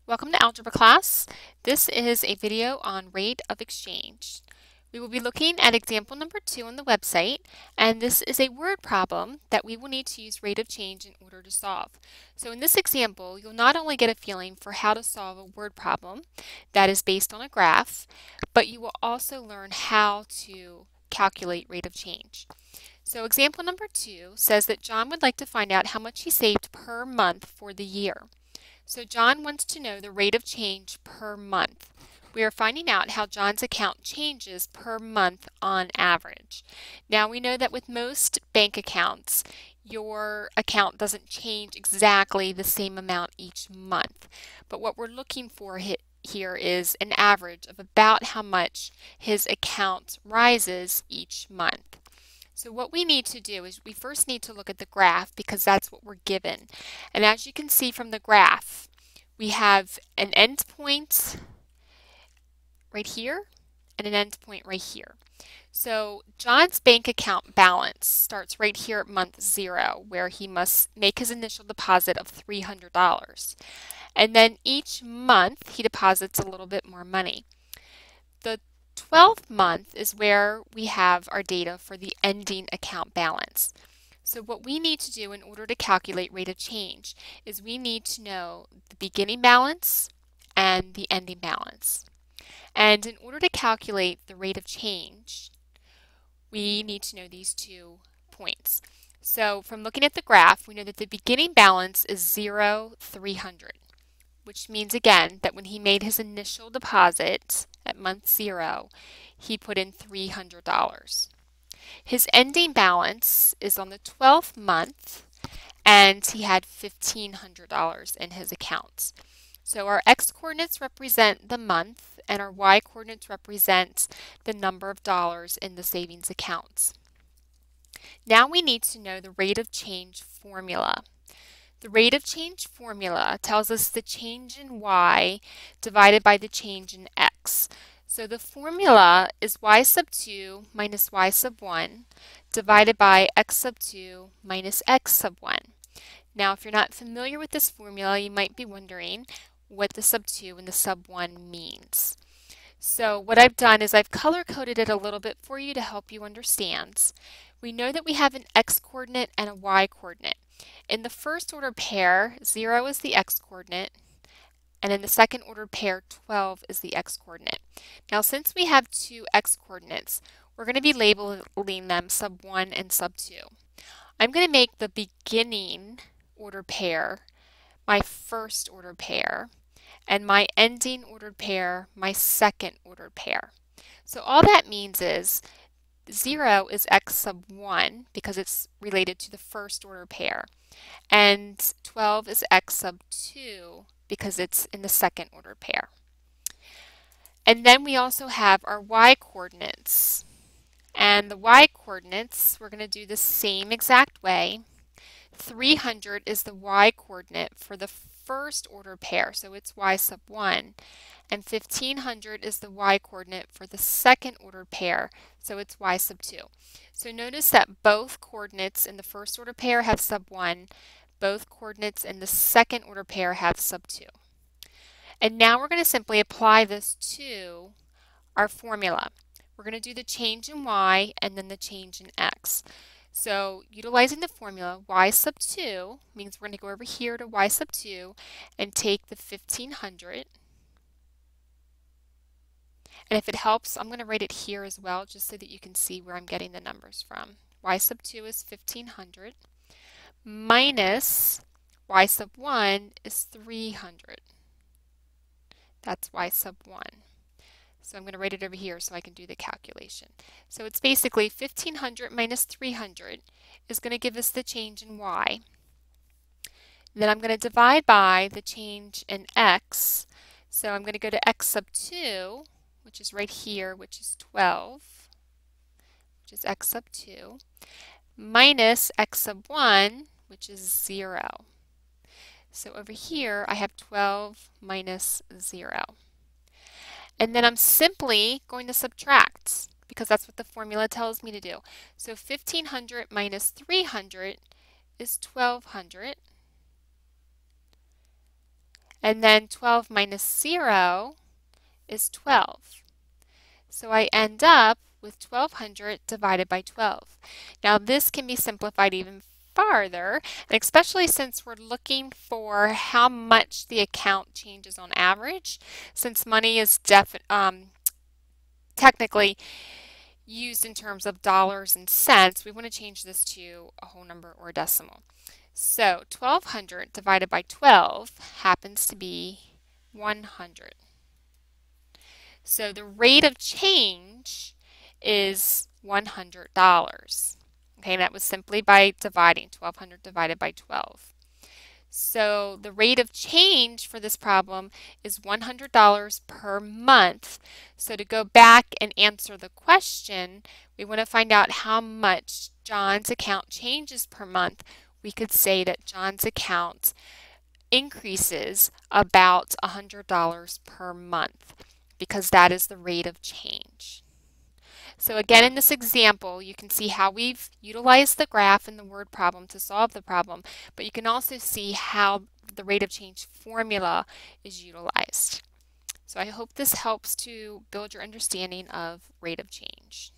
Welcome to Algebra class. This is a video on rate of exchange. We will be looking at example number 2 on the website, and this is a word problem that we will need to use rate of change in order to solve. So in this example, you'll not only get a feeling for how to solve a word problem that is based on a graph, but you will also learn how to calculate rate of change. So example number 2 says that John would like to find out how much he saved per month for the year. So John wants to know the rate of change per month. We are finding out how John's account changes per month on average. Now we know that with most bank accounts, your account doesn't change exactly the same amount each month. But what we're looking for here is an average of about how much his account rises each month. So what we need to do is we first need to look at the graph because that's what we're given. And as you can see from the graph, we have an end point right here and an end point right here. So John's bank account balance starts right here at month 0, where he must make his initial deposit of $300. And then each month he deposits a little bit more money. The 12th month is where we have our data for the ending account balance. So what we need to do in order to calculate rate of change is we need to know the beginning balance and the ending balance. And in order to calculate the rate of change, we need to know these 2 points. So from looking at the graph, we know that the beginning balance is 0, 300. Which means again that when he made his initial deposit at month 0, he put in $300. His ending balance is on the 12th month, and he had $1,500 in his accounts. So our x-coordinates represent the month, and our y-coordinates represent the number of dollars in the savings accounts. Now we need to know the rate of change formula. The rate of change formula tells us the change in y divided by the change in x. So the formula is y sub 2 minus y sub 1 divided by x sub 2 minus x sub 1. Now if you're not familiar with this formula, you might be wondering what the sub 2 and the sub 1 means. So what I've done is I've color-coded it a little bit for you to help you understand. We know that we have an x-coordinate and a y-coordinate. In the first order pair, 0 is the x-coordinate, and in the second order pair, 12 is the x-coordinate. Now since we have 2 x-coordinates, we're going to be labeling them sub 1 and sub 2. I'm going to make the beginning order pair my first order pair, and my ending ordered pair my second ordered pair. So all that means is 0 is x sub 1 because it's related to the first order pair, and 12 is x sub 2 because it's in the second order pair. And then we also have our y-coordinates. And the y-coordinates, we're going to do the same exact way. 300 is the y-coordinate for the first order pair, so it's y sub 1. And 1500 is the y-coordinate for the second order pair, so it's y sub 2. So notice that both coordinates in the first order pair have sub 1, both coordinates in the second order pair have sub 2. And now we're going to simply apply this to our formula. We're going to do the change in y and then the change in x. So utilizing the formula, y sub 2 means we're going to go over here to y sub 2 and take the 1500. And if it helps, I'm going to write it here as well just so that you can see where I'm getting the numbers from. Y sub 2 is 1500 minus y sub 1 is 300. That's y sub 1. So I'm going to write it over here so I can do the calculation. So it's basically 1500 minus 300 is going to give us the change in y. Then I'm going to divide by the change in x. So I'm going to go to x sub 2, which is right here, which is 12, which is x sub 2, minus x sub 1, which is 0. So over here I have 12 minus 0. And then I'm simply going to subtract because that's what the formula tells me to do. So 1500 minus 300 is 1200. And then 12 minus 0 is 12. So I end up with 1200 divided by 12. Now this can be simplified even farther, and especially since we're looking for how much the account changes on average, since money is technically used in terms of dollars and cents, we want to change this to a whole number or a decimal. So 1200 divided by 12 happens to be 100. So the rate of change is $100. Okay, and that was simply by dividing 1200 divided by 12. So the rate of change for this problem is $100 per month. So to go back and answer the question, we want to find out how much John's account changes per month. We could say that John's account increases about $100 per month because that is the rate of change. So again, in this example, you can see how we've utilized the graph in the word problem to solve the problem, but you can also see how the rate of change formula is utilized. So I hope this helps to build your understanding of rate of change.